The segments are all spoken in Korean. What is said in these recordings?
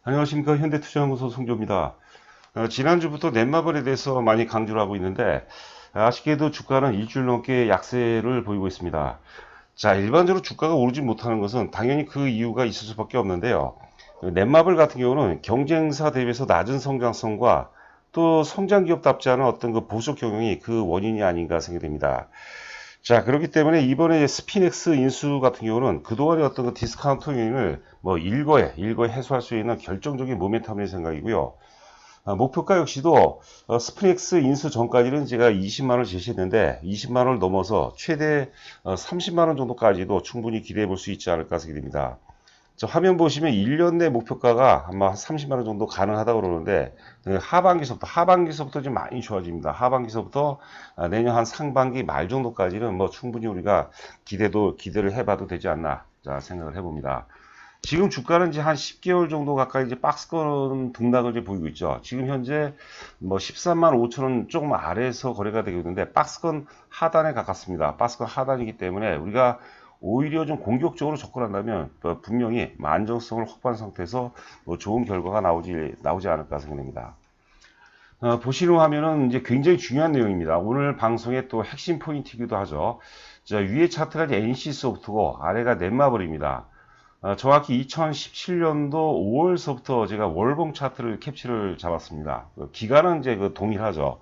안녕하십니까. 현대투자연구소 송조입니다. 지난주부터 넷마블에 대해서 많이 강조를 하고 있는데 아쉽게도 주가는 일주일 넘게 약세를 보이고 있습니다. 자, 일반적으로 주가가 오르지 못하는 것은 당연히 그 이유가 있을 수밖에 없는데요. 넷마블 같은 경우는 경쟁사 대비해서 낮은 성장성과 또 성장 기업답지 않은 어떤 그 보수 경영이 그 원인이 아닌가 생각됩니다. 자, 그렇기 때문에 이번에 스피넥스 인수 같은 경우는 그동안의 어떤 그 디스카운트 요인을 뭐 일거에 해소할 수 있는 결정적인 모멘텀의 생각이고요. 목표가 역시도 스피넥스 인수 전까지는 제가 20만원 제시했는데 20만원을 넘어서 최대 30만원 정도까지도 충분히 기대해 볼 수 있지 않을까 생각됩니다. 저 화면 보시면 1년 내 목표가가 아마 30만원 정도 가능하다고 그러는데 하반기서부터 좀 많이 좋아집니다. 하반기서부터 내년 한 상반기 말 정도까지는 뭐 충분히 우리가 기대를 해봐도 되지 않나 자, 생각을 해봅니다. 지금 주가는 이제 한 10개월 정도 가까이 이제 박스권 등락을 이제 보이고 있죠. 지금 현재 뭐 13만 5천 원 조금 아래에서 거래가 되고 있는데 박스권 하단에 가깝습니다. 박스권 하단이기 때문에 우리가 오히려 좀 공격적으로 접근한다면 분명히 안정성을 확보한 상태에서 뭐 좋은 결과가 나오지 않을까 생각됩니다. 보시는 화면은 이제 굉장히 중요한 내용입니다. 오늘 방송의 또 핵심 포인트이기도 하죠. 자, 위에 차트가 이제 NC소프트고 아래가 넷마블입니다. 정확히 2017년도 5월서부터 제가 월봉 차트를 캡처를 잡았습니다. 기간은 이제 그 동일하죠.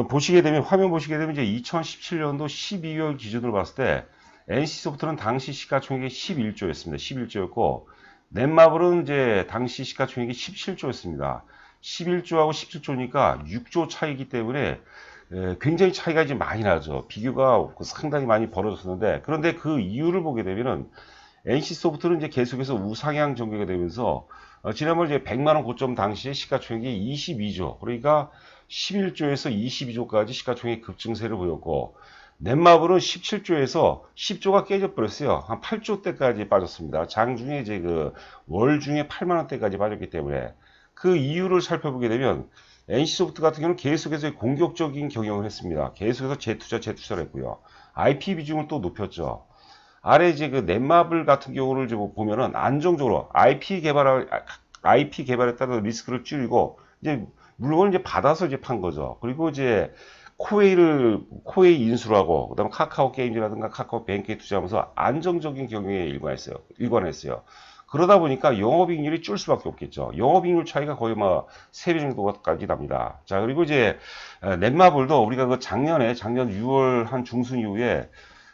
보시게 되면 화면 보시게 되면 이제 2017년도 12월 기준으로 봤을 때 NC소프트는 당시 시가총액이 11조였습니다. 11조였고 넷마블은 이제 당시 시가총액이 17조였습니다. 11조하고 17조니까 6조 차이기 때문에 굉장히 차이가 이제 많이 나죠. 비교가 상당히 많이 벌어졌었는데 그런데 그 이유를 보게 되면은 NC소프트는 이제 계속해서 우상향 전개가 되면서 지난번 이제 100만원 고점 당시에 시가총액이 22조 그러니까 11조에서 22조까지 시가총액 급증세를 보였고 넷마블은 17조에서 10조가 깨져버렸어요. 한 8조대까지 빠졌습니다. 장중에 이제 그 월 중에 8만원대까지 빠졌기 때문에 그 이유를 살펴보게 되면 NC소프트 같은 경우는 계속해서 공격적인 경영을 했습니다. 계속해서 재투자를 했고요. IP 비중을 또 높였죠. 아래 이제 그 넷마블 같은 경우를 보면은 안정적으로 IP 개발에 따른 리스크를 줄이고 이제 물건을 이제 받아서 이제 판 거죠. 그리고 이제 코웨이 인수를 하고 그다음에 카카오 게임즈라든가 카카오 뱅크에 투자하면서 안정적인 경영에 일관했어요. 그러다 보니까 영업이익률이 줄 수밖에 없겠죠. 영업이익률 차이가 거의 뭐 3배 정도까지 납니다. 자, 그리고 이제 넷마블도 우리가 그 작년 6월 한 중순 이후에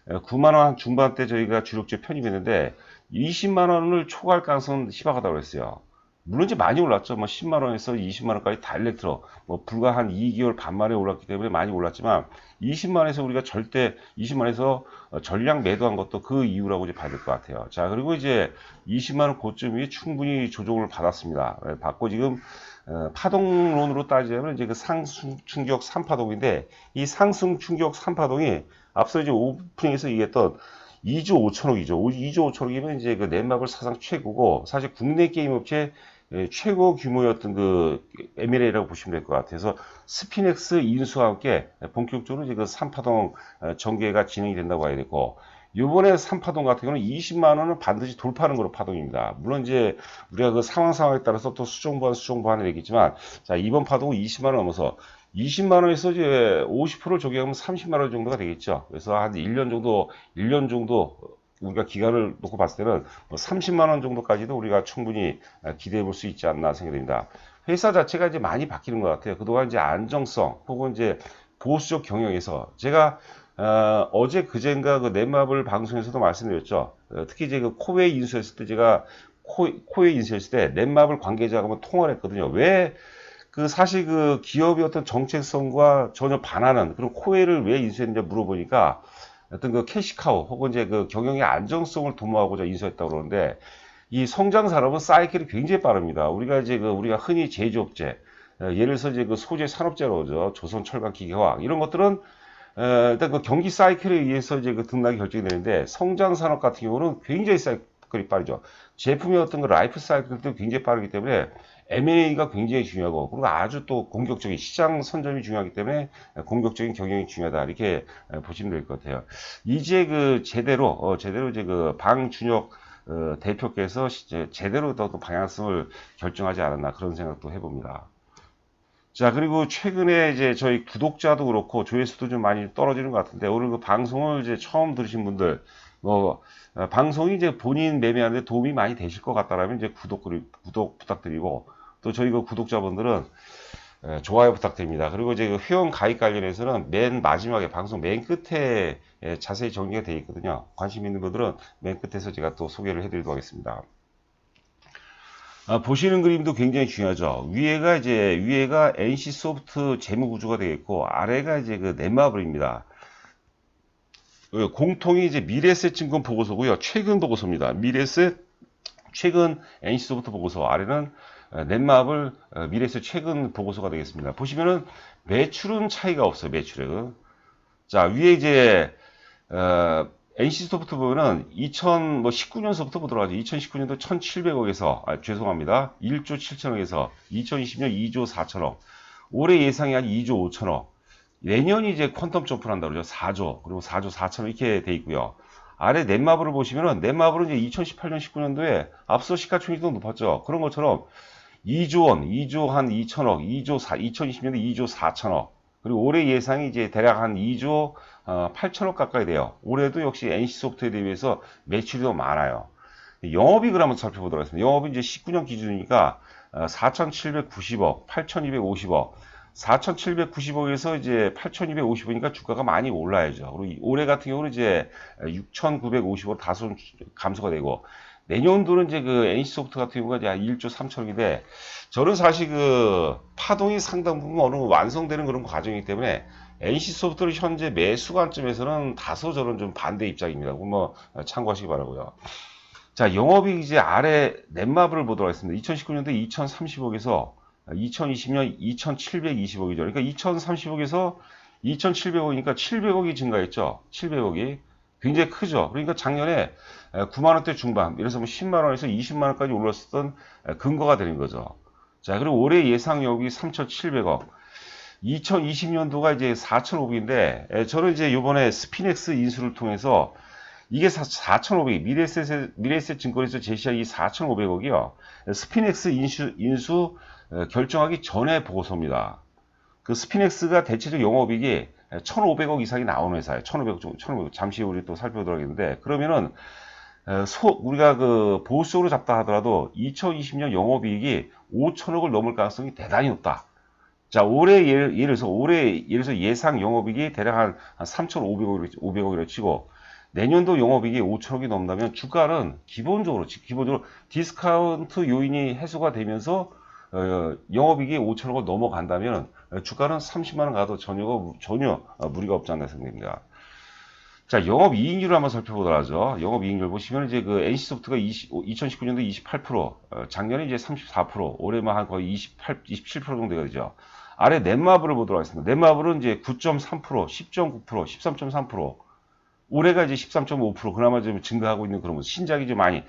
9만원 중반대 저희가 주력주에 편입했는데 20만원을 초과할 가능성은 희박하다고 했어요. 물론 이제 많이 올랐죠. 뭐 10만원에서 20만원까지 다이렉트로 뭐 불과 한 2개월 반 만에 올랐기 때문에 많이 올랐지만 20만원에서 우리가 절대 20만원에서 전량 매도한 것도 그 이유라고 이제 봐야 될 것 같아요. 자, 그리고 이제 20만원 고점 위에 충분히 조정을 받았습니다. 받고 지금 파동론으로 따지자면 이제 그 상승 충격 3파동인데 이 상승 충격 3파동이 앞서 이제 오프닝에서 얘기했던 2조 5천억이죠. 2조 5천억이면 이제 그 넷마블 사상 최고고 사실 국내 게임 업체 최고 규모였던 그 M&A라고 보시면 될 것 같아서 스피넥스 인수와 함께 본격적으로 이제 그 3파동 전개가 진행이 된다고 봐야 되고 이번에 3파동 같은 경우는 20만 원은 반드시 돌파하는 거로 파동입니다. 물론 이제 우리가 그 상황에 따라서 또 수정보완을 되겠지만 자, 이번 파동은 20만 원 넘어서 20만 원에서 이제 50%를 적용하면 30만 원 정도가 되겠죠. 그래서 한 1년 정도 우리가 기간을 놓고 봤을 때는 뭐 30만 원 정도까지도 우리가 충분히 기대해 볼 수 있지 않나 생각됩니다. 회사 자체가 이제 많이 바뀌는 것 같아요. 그동안 이제 안정성 혹은 이제 보수적 경영에서 제가 어제 그젠가 그 넷마블 방송에서도 말씀드렸죠. 특히 이제 그 코웨이 인수했을 때 제가 코웨이 인수했을 때 넷마블 관계자하고 한번 통화를 했거든요. 왜 그 사실 그 기업의 어떤 정체성과 전혀 반하는 그런 코웨이를 왜 인수했는지 물어보니까 어떤 그 캐시카우 혹은 이제 그 경영의 안정성을 도모하고자 인수했다고 그러는데 이 성장 산업은 사이클이 굉장히 빠릅니다. 우리가 이제 우리가 흔히 제조업체 예를 들어서 이제 그 소재 산업재로 죠 조선 철강 기계화학 이런 것들은 일단 그 경기 사이클에 의해서 이제 그 등락이 결정이 되는데 성장 산업 같은 경우는 굉장히 사이클이 빠르죠. 제품의 어떤 그 라이프 사이클도 굉장히 빠르기 때문에 M&A가 굉장히 중요하고 그리고 아주 또 공격적인 시장 선점이 중요하기 때문에 공격적인 경영이 중요하다 이렇게 보시면 될 것 같아요. 이제 그 제대로 이제 그 방준혁 대표께서 제대로 더 방향성을 결정하지 않았나 그런 생각도 해봅니다. 자, 그리고 최근에 이제 저희 구독자도 그렇고 조회수도 좀 많이 떨어지는 것 같은데, 오늘 그 방송을 이제 처음 들으신 분들, 방송이 이제 본인 매매하는데 도움이 많이 되실 것 같다라면 이제 구독 부탁드리고, 또 저희 그 구독자분들은 좋아요 부탁드립니다. 그리고 이제 그 회원 가입 관련해서는 맨 마지막에 방송 맨 끝에 자세히 정리가 되어 있거든요. 관심 있는 분들은 맨 끝에서 제가 또 소개를 해드리도록 하겠습니다. 보시는 그림도 굉장히 중요하죠. 위에가 NC소프트 재무 구조가 되겠고, 아래가 이제 그 넷마블입니다. 공통이 이제 미래에셋증권 보고서고요. 최근 보고서입니다. 미래에셋 최근 NC소프트 보고서, 아래는 넷마블 미래에셋 최근 보고서가 되겠습니다. 보시면은 매출은 차이가 없어요. 매출액은. 자, 위에 이제 NC소프트 보면은 2019년서부터 보도록 하죠. 2019년도 1,700억에서, 죄송합니다. 1조 7천억에서 2020년 2조 4천억. 올해 예상이 한 2조 5천억. 내년이 이제 퀀텀 점프를 한다고 그러죠. 4조. 그리고 4조 4천억 이렇게 돼 있고요. 아래 넷마블을 보시면은, 넷마블은 이제 2018년 19년도에 앞서 시가총액이 더 높았죠. 그런 것처럼 2조 원, 2조 한 2천억, 2020년도 2조 4천억. 그리고 올해 예상이 이제 대략 한 2조 8천억 가까이 돼요. 올해도 역시 NC소프트에 대비해서 매출이 더 많아요. 영업이익을 한번 살펴보도록 하겠습니다. 영업이 이제 19년 기준이니까 4,790억, 8,250억, 4,790억에서 이제 8,250억이니까 주가가 많이 올라야죠. 그리고 올해 같은 경우는 이제 6,950억 다소 감소가 되고, 내년도는 이제 그 NC소프트 같은 경우가 이제 1조 3천억인데, 저는 사실 그 파동이 상당 부분 어느 정도 완성되는 그런 과정이기 때문에 NC소프트를 현재 매수 관점에서는 다소 저는 좀 반대 입장입니다. 뭐 참고하시기 바라고요. 자, 영업이익 이제 아래 넷마블을 보도록 하겠습니다. 2019년도 2,030억에서 2020년 2,720억이죠. 그러니까 2,030억에서 2,700억이니까 700억이 증가했죠. 700억이. 굉장히 크죠. 그러니까 작년에 9만원대 중반, 예를 들어서 10만원에서 20만원까지 올랐었던 근거가 되는 거죠. 자, 그리고 올해 예상 영업이 3,700억. 2020년도가 이제 4,500인데, 저는 이제 요번에 스피넥스 인수를 통해서 이게 4,500이, 미래에셋 증권에서 제시한 이 4,500억이요. 스피넥스 인수 결정하기 전에 보고서입니다. 그 스피넥스가 대체적 영업이익이 1,500억 이상이 나오는 회사예요. 1,500억 정도, 1,500억. 잠시 후에 우리 또 살펴보도록 하겠는데, 그러면은, 우리가 그 보수적으로 잡다 하더라도 2020년 영업이익이 5천억을 넘을 가능성이 대단히 높다. 자, 올해 예를 들어서 예상 영업이익이 대략 한 3,500억이라고 치고, 내년도 영업이익이 5천억이 넘는다면 주가는 기본적으로 디스카운트 요인이 해소가 되면서 영업이익이 5천억을 넘어간다면 주가는 30만원 가도 전혀 무리가 없지 않나 생각됩니다. 자, 영업이익률을 한번 살펴보도록 하죠. 영업이익률 보시면 이제 그 NC소프트가 2019년도 28%, 작년에 이제 34%, 올해만 한 거의 27% 정도 되죠. 아래 넷마블을 보도록 하겠습니다. 넷마블은 이제 9.3%, 10.9%, 13.3%, 올해가 이제 13.5% 그나마 좀 증가하고 있는 그런 모습. 신작이 좀 많이,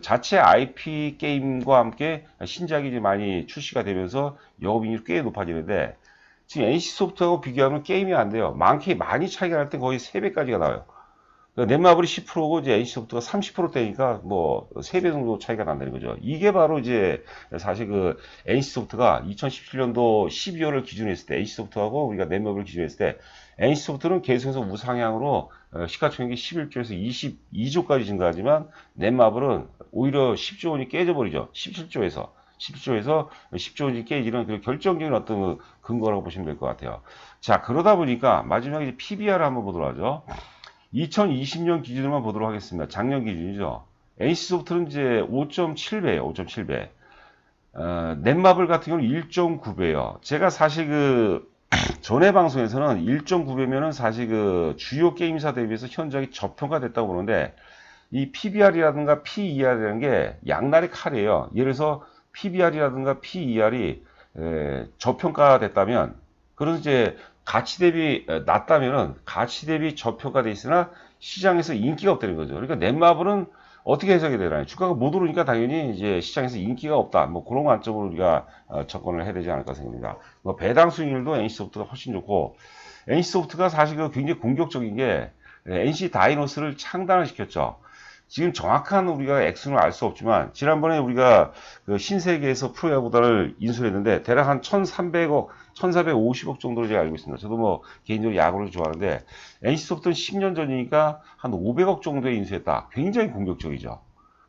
자체 IP 게임과 함께 신작이 좀 많이 출시가 되면서 영업이익률이 꽤 높아지는데, 지금 NC소프트하고 비교하면 게임이 안 돼요. 많이 차이가 날 때 거의 3배까지가 나와요. 넷마블이 10%고 이제 NC소프트가 30%대니까 뭐 3배 정도 차이가 난다는 거죠. 이게 바로 이제 사실 그 NC소프트가 2017년도 12월을 기준으로 했을 때, NC소프트하고 우리가 넷마블을 기준으로 했을 때, NC소프트는 계속해서 우상향으로 시가총액이 11조에서 22조까지 증가하지만, 넷마블은 오히려 10조 원이 깨져버리죠. 17조에서 10조 원이 깨지는 그 결정적인 어떤 근거라고 보시면 될 것 같아요. 자, 그러다 보니까 마지막에 이제 PBR을 한번 보도록 하죠. 2020년 기준으로만 보도록 하겠습니다. 작년 기준이죠. NC소프트는 이제 5.7배예요. 5.7배. 넷마블 같은 경우는 1.9배예요. 제가 사실 그 전에 방송에서는 1.9배면은 사실 그 주요 게임사 대비해서 현저하게 저평가됐다고 보는데, 이 PBR이라든가 PER이라는 게 양날의 칼이에요. 예를 들어서 PBR이라든가 PER이 저평가됐다면, 그런 이제 가치 대비 낮다면은 가치 대비 저평가돼 있으나 시장에서 인기가 없다는 거죠. 그러니까 넷마블은 어떻게 해석이 되나요? 주가가 못 오르니까 당연히 이제 시장에서 인기가 없다. 뭐 그런 관점으로 우리가 접근을 해야 되지 않을까 생각합니다. 뭐 배당 수익률도 NC소프트가 훨씬 좋고, NC소프트가 사실 그 굉장히 공격적인 게 NC 다이노스를 창단을 시켰죠. 지금 정확한 우리가 액수는 알 수 없지만 지난번에 우리가 그 신세계에서 프로야구단을 인수했는데 대략 한 1,300억, 1,450억 정도로 제가 알고 있습니다. 저도 뭐 개인적으로 야구를 좋아하는데 NC소프트는 10년 전이니까 한 500억 정도에 인수했다. 굉장히 공격적이죠.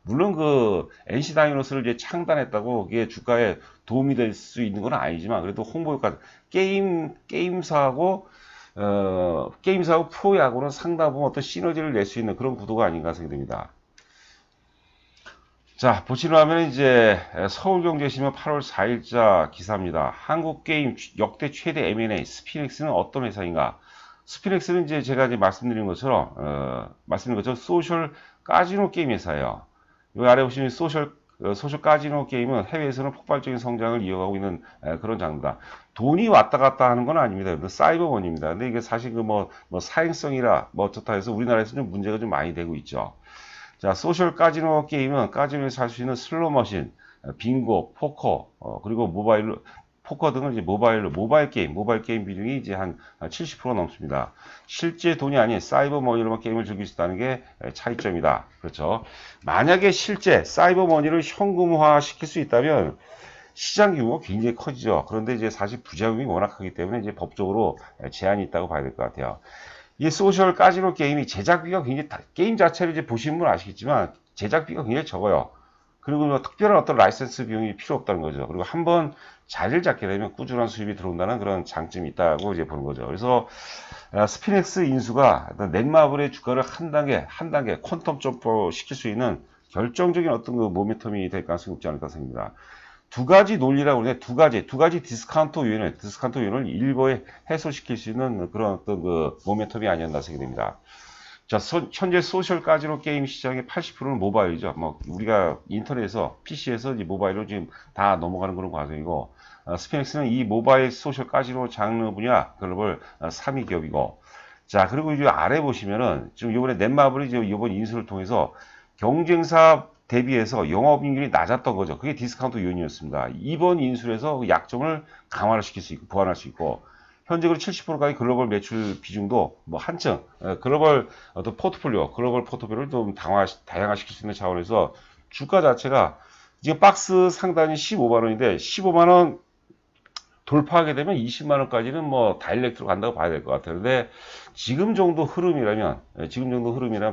물론 그 NC 다이노스를 이제 창단했다고 그게 주가에 도움이 될 수 있는 건 아니지만 그래도 홍보 효과 게임사하고 프로야구는 상당 부분 어떤 시너지를 낼 수 있는 그런 구도가 아닌가 생각됩니다. 자, 보시는 화면은 이제 서울경제신문 8월 4일자 기사입니다. 한국게임 역대 최대 M&A 스피닉스는 어떤 회사인가? 스피닉스는 이제 제가 이제 말씀드린 것처럼 소셜 카지노 게임 회사예요. 여기 아래 보시면 소셜 카지노 게임은 해외에서는 폭발적인 성장을 이어가고 있는 그런 장르다. 돈이 왔다 갔다 하는 건 아닙니다. 사이버머니입니다. 근데 이게 사실 그 뭐 사행성이라 뭐 어쩌다 해서 우리나라에서 좀 문제가 좀 많이 되고 있죠. 자, 소셜 카지노 게임은 카지노에서 할 수 있는 슬롯머신, 빙고, 포커, 그리고 포커 등을 이제 모바일 게임 비중이 이제 한 70% 넘습니다. 실제 돈이 아닌 사이버머니로만 게임을 즐길 수 있다는 게 차이점이다. 그렇죠. 만약에 실제 사이버머니를 현금화 시킬 수 있다면 시장 규모가 굉장히 커지죠. 그런데 이제 사실 부작용이 워낙 크기 때문에 이제 법적으로 제한이 있다고 봐야 될 것 같아요. 이 소셜 카지노 게임이 제작비가 굉장히 게임 자체를 이제 보시는 분 아시겠지만 제작비가 굉장히 적어요. 그리고 뭐 특별한 어떤 라이센스 비용이 필요 없다는 거죠. 그리고 한번 자리를 잡게 되면 꾸준한 수입이 들어온다는 그런 장점이 있다고 이제 보는 거죠. 그래서 스피닉스 인수가 넷마블의 주가를 한 단계 퀀텀 점프 시킬 수 있는 결정적인 어떤 그 모멘텀이 될 가능성이 높지 않을까 생각합니다. 두 가지 논리라고 그러는데 두 가지 디스카운트 요인을 일거에 해소시킬 수 있는 그런 어떤 그 모멘텀이 아니었나 생각됩니다. 자, 현재 소셜 카지노 게임 시장의 80%는 모바일이죠. 뭐 우리가 인터넷에서 PC에서 이제 모바일로 지금 다 넘어가는 그런 과정이고, 스피닉스는 이 모바일 소셜 카지노 장르 분야 글로벌 3위 기업이고, 자, 그리고 이제 아래 보시면은 지금 이번에 넷마블이 이번 인수를 통해서 경쟁사 대비해서 영업이익률이 낮았던 거죠. 그게 디스카운트 요인이었습니다. 이번 인수에서 그 약점을 강화를 시킬 수 있고 보완할 수 있고, 현재 70%까지 글로벌 매출 비중도 뭐 한층 글로벌 어떤 글로벌 포트폴리오를 좀 다양화시킬 수 있는 차원에서 주가 자체가 지금 박스 상단이 15만 원인데 15만 원 돌파하게 되면 20만 원까지는 뭐 다이렉트로 간다고 봐야 될 것 같아요. 근데 지금 정도 흐름이라면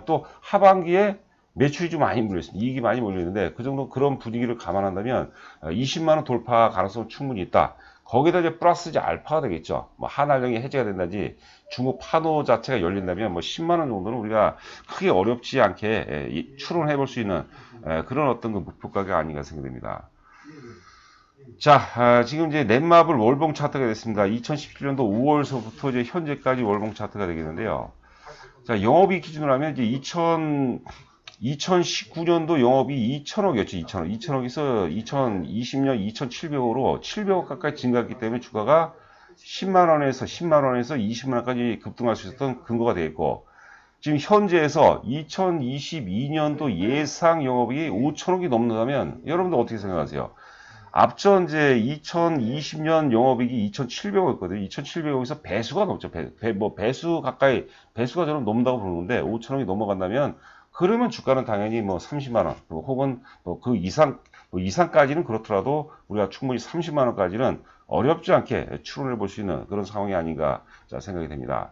또 하반기에 매출이 좀 많이 몰려있습니다. 이익이 많이 몰려있는데 그 정도 그런 분위기를 감안한다면 20만 원 돌파 가능성 충분히 있다. 거기다 이제 플러스 이제 알파가 되겠죠. 뭐 한알령이 해제가 된다든지 중국 파노 자체가 열린다면 뭐 10만 원 정도는 우리가 크게 어렵지 않게 추론해 볼 수 있는 그런 어떤 그 목표가가 아닌가 생각됩니다. 자, 지금 이제 넷마블 월봉 차트가 됐습니다. 2017년도 5월서부터 이제 현재까지 월봉 차트가 되겠는데요. 자, 영업이익 기준으로 하면 이제 2019년도 영업이 2천억이었죠. 2천억에서 2020년 2,700억으로 700억 가까이 증가했기 때문에 주가가 10만원에서 20만원까지 급등할 수 있었던 근거가 되겠고, 지금 현재에서 2022년도 예상 영업이익이 5천억이 넘는다면 여러분들 어떻게 생각하세요? 앞전 이제 2020년 영업이익이 2,700억이었거든요. 2,700억에서 배수가 넘죠. 배수가 저는 넘는다고 보는데 5천억이 넘어간다면 그러면 주가는 당연히 뭐 30만 원 혹은 뭐 그 이상까지는 그렇더라도 우리가 충분히 30만 원까지는 어렵지 않게 추론해 볼 수 있는 그런 상황이 아닌가 생각이 됩니다.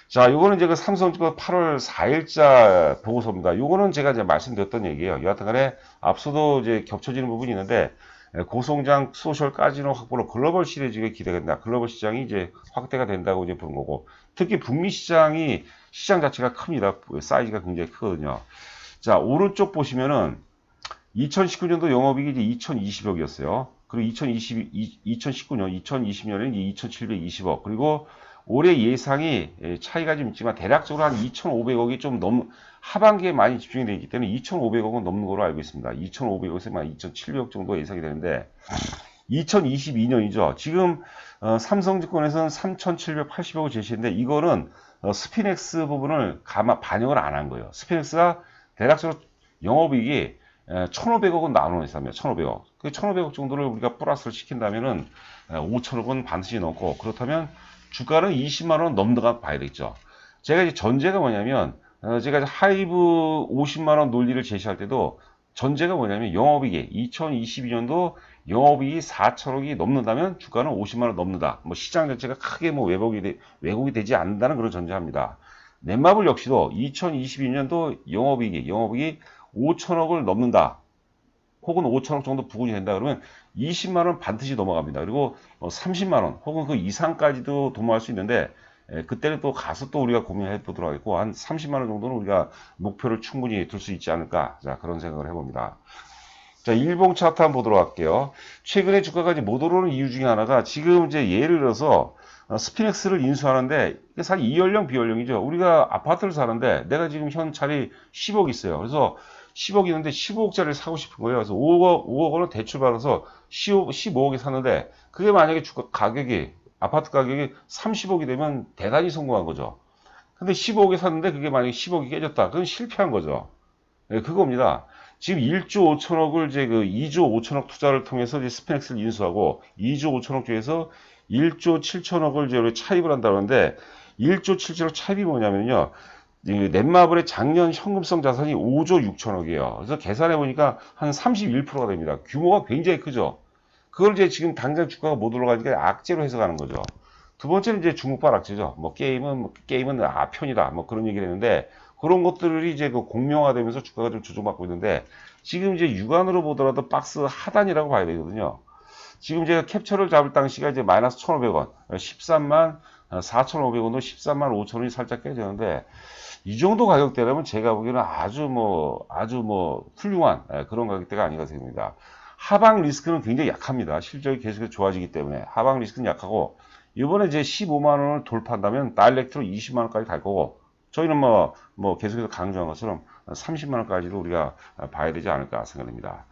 자, 요거는 이제 그 삼성증권 8월 4일자 보고서입니다. 요거는 제가 이제 말씀드렸던 얘기예요. 여하튼간에 앞서도 이제 겹쳐지는 부분이 있는데 고성장 소셜 카지노 확보로 글로벌 시리즈가 기대가 된다. 글로벌 시장이 이제 확대가 된다고 이제 보는 거고, 특히 북미 시장 자체가 큽니다. 사이즈가 굉장히 크거든요. 자, 오른쪽 보시면은 2019년도 영업이익이 2,020억이었어요. 그리고 2019년, 2020년에는 2,720억. 그리고 올해 예상이 차이가 좀 있지만 대략적으로 한 2,500억이 좀 하반기에 많이 집중이 되어 있기 때문에 2,500억은 넘는 걸로 알고 있습니다. 2,500억에서 2,700억 정도 예상이 되는데 2022년이죠. 지금 삼성증권에서는 3,780억을 제시했는데 이거는 스피넥스 부분을 반영을 안 한 거예요. 스피넥스가 대략적으로 영업이익이 1,500억은 나오는 회사입니다. 1,500억. 그 1,500억 정도를 우리가 플러스를 시킨다면은 5천억은 반드시 넘고, 그렇다면 주가는 20만 원 넘는가 봐야 되겠죠. 제가 이제 전제가 뭐냐면 제가 하이브 50만원 논리를 제시할 때도 전제가 뭐냐면 영업이익이 2022년도 영업이익이 4천억이 넘는다면 주가는 50만원 넘는다. 뭐 시장 자체가 크게 뭐 왜곡이 되지 않는다는 그런 전제합니다. 넷마블 역시도 2022년도 영업이익이 5천억을 넘는다. 혹은 5천억 정도 부근이 된다 그러면 20만원 반드시 넘어갑니다. 그리고 30만원 혹은 그 이상까지도 도모할 수 있는데 그때는 또 가서 또 우리가 고민해 보도록 하겠고 한 30만원 정도는 우리가 목표를 충분히 둘 수 있지 않을까. 자, 그런 생각을 해봅니다. 자, 일봉 차트 한번 보도록 할게요. 최근에 주가가 이제 못 오르는 이유 중에 하나가 지금 이제 예를 들어서 스피넥스를 인수하는데 이게 사실 이연령 비연령이죠. 우리가 아파트를 사는데 내가 지금 현찰이 10억 있어요. 그래서 10억 있는데 15억짜리를 사고 싶은 거예요. 그래서 5억 원을 대출 받아서 15억에 샀는데 그게 만약에 주가 가격이 아파트 가격이 30억이 되면 대단히 성공한 거죠. 근데 15억에 샀는데 그게 만약에 10억이 깨졌다. 그건 실패한 거죠. 네, 그겁니다. 지금 1조 5천억을 이제 그 2조 5천억 투자를 통해서 이제 스피넥스를 인수하고 2조 5천억 중에서 1조 7천억을 이제 차입을 한다는데 1조 7천억 차입이 뭐냐면요. 넷마블의 작년 현금성 자산이 5조 6천억이에요. 그래서 계산해 보니까 한 31%가 됩니다. 규모가 굉장히 크죠. 그걸 이제 지금 당장 주가가 못 올라가니까 악재로 해석하는 거죠. 두 번째는 이제 중국발 악재죠. 뭐 게임은 아편이다. 뭐 그런 얘기를 했는데 그런 것들이 이제 그 공명화되면서 주가가 좀 조정받고 있는데 지금 이제 육안으로 보더라도 박스 하단이라고 봐야 되거든요. 지금 제가 캡처를 잡을 당시가 이제 마이너스 1,500원, 13만 4,500원으로 13만 5천원이 살짝 깨졌는데 이 정도 가격대라면 제가 보기에는 아주 뭐 훌륭한 그런 가격대가 아닌가 생각합니다. 하방 리스크는 굉장히 약합니다. 실적이 계속해서 좋아지기 때문에 하방 리스크는 약하고 이번에 이제 15만 원을 돌파한다면 다이렉트로 20만 원까지 갈 거고 저희는 뭐 계속해서 강조한 것처럼 30만 원까지도 우리가 봐야 되지 않을까 생각됩니다.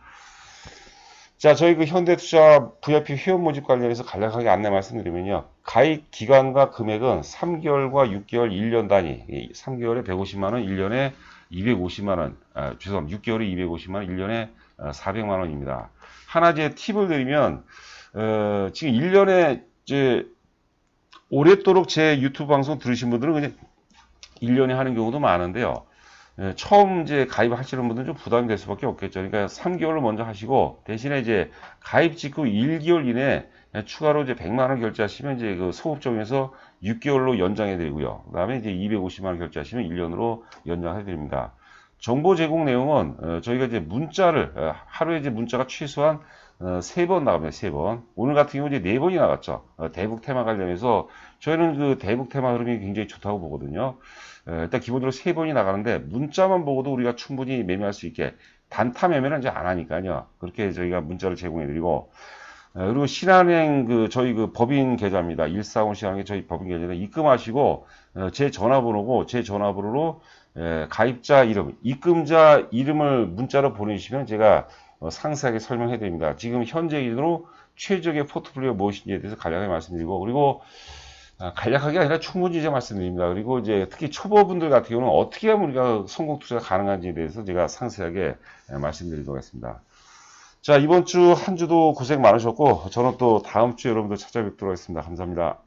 자, 저희 그 현대투자 VIP 회원 모집 관련해서 간략하게 안내 말씀드리면요. 가입 기간과 금액은 3개월과 6개월 1년 단위, 3개월에 150만원, 1년에 250만원, 죄송합니다. 6개월에 250만원, 1년에 400만원입니다. 하나 제 팁을 드리면, 지금 1년에 이제 오랫도록 제 유튜브 방송 들으신 분들은 그냥 1년에 하는 경우도 많은데요. 처음 이제 가입하시는 분들은 좀 부담이 될 수밖에 없겠죠. 그러니까 3개월로 먼저 하시고 대신에 이제 가입 직후 1개월 이내 추가로 이제 100만 원 결제하시면 이제 그 소급적에서 6개월로 연장해 드리고요. 그다음에 이제 250만 원 결제하시면 1년으로 연장해 드립니다. 정보 제공 내용은 저희가 이제 문자를 하루에 이제 문자가 최소한 3번 나갑니다. 3번. 오늘 같은 경우 이제 4번이 나갔죠. 대북 테마 관련해서 저희는 그 대북 테마 흐름이 굉장히 좋다고 보거든요. 일단 기본적으로 3번이 나가는데 문자만 보고도 우리가 충분히 매매할 수 있게 단타 매매는 이제 안 하니까요. 그렇게 저희가 문자를 제공해 드리고 그리고 신한은행 그 저희 그 법인 계좌입니다. 145 신한은행 저희 법인 계좌에 입금하시고 제 전화번호고 제 전화번호로 가입자 이름, 입금자 이름을 문자로 보내주시면 제가 상세하게 설명해 드립니다. 지금 현재 기준으로 최적의 포트폴리오 무엇인지에 대해서 간략하게 말씀드리고 그리고 간략하게 아니라 충분히 이제 말씀드립니다. 그리고 이제 특히 초보분들 같은 경우는 어떻게 하면 우리가 성공 투자가 가능한지에 대해서 제가 상세하게 말씀드리도록 하겠습니다. 자, 이번 주 한 주도 고생 많으셨고 저는 또 다음 주에 여러분들 찾아뵙도록 하겠습니다. 감사합니다.